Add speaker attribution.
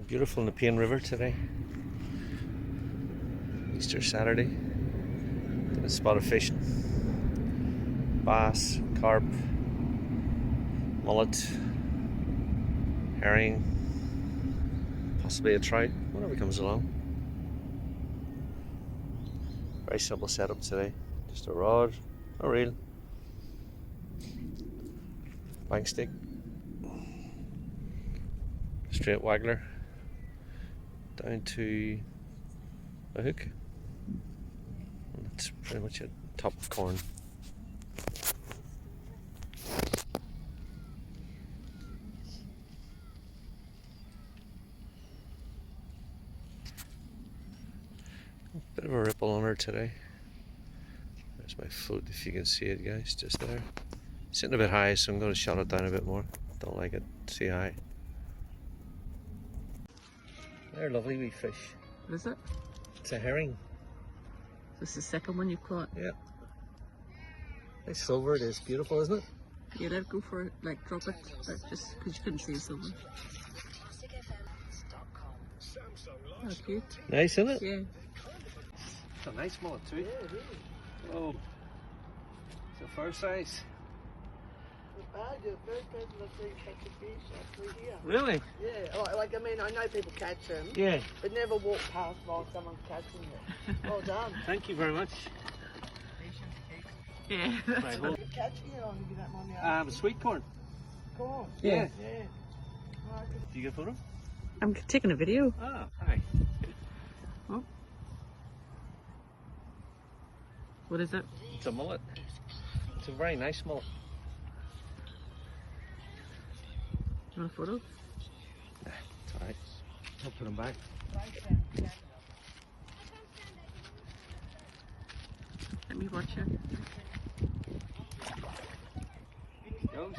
Speaker 1: Beautiful Nepean River today. Easter Saturday. Got a spot of fish. Bass, carp, mullet, herring, possibly a trout, whatever comes along. Very simple setup today. Just a rod, a reel, bank stick, straight waggler, down to a hook. And that's pretty much it. Top of corn. Bit of a ripple on her today. There's my foot, if you can see it, guys, just there. Sitting a bit high, so I'm going to shut it down a bit more. Don't like it too high. They're lovely wee fish.
Speaker 2: What is it?
Speaker 1: It's a herring.
Speaker 2: This is the second one you've caught.
Speaker 1: Yeah. Nice silver it is. Beautiful, isn't it?
Speaker 2: Yeah, let it go for it. Like, drop it. Like, just because you couldn't see the silver. Oh, cute.
Speaker 1: Nice, isn't it?
Speaker 2: Yeah.
Speaker 1: It's a nice mullet too. Oh, it's a fair size.
Speaker 3: The first person I've seen catch a fish actually here.
Speaker 1: Really?
Speaker 3: Yeah, like I mean, I know people catch them,
Speaker 1: Yeah.
Speaker 3: but never walk past while someone's catching it. Well done.
Speaker 1: Thank you very much.
Speaker 2: Yeah.
Speaker 1: Right,
Speaker 3: What are you catching it on, if you don't mind me asking?
Speaker 1: Sweet corn.
Speaker 3: Corn?
Speaker 1: Yeah.
Speaker 3: Yeah.
Speaker 1: Do you get a photo?
Speaker 2: I'm taking a video.
Speaker 1: Ah, hi.
Speaker 2: Oh. What is it?
Speaker 1: It's a mullet. It's a very nice mullet.
Speaker 2: You want a photo?
Speaker 1: It's alright. I'll put them back.
Speaker 2: Let me watch it.
Speaker 1: Goes.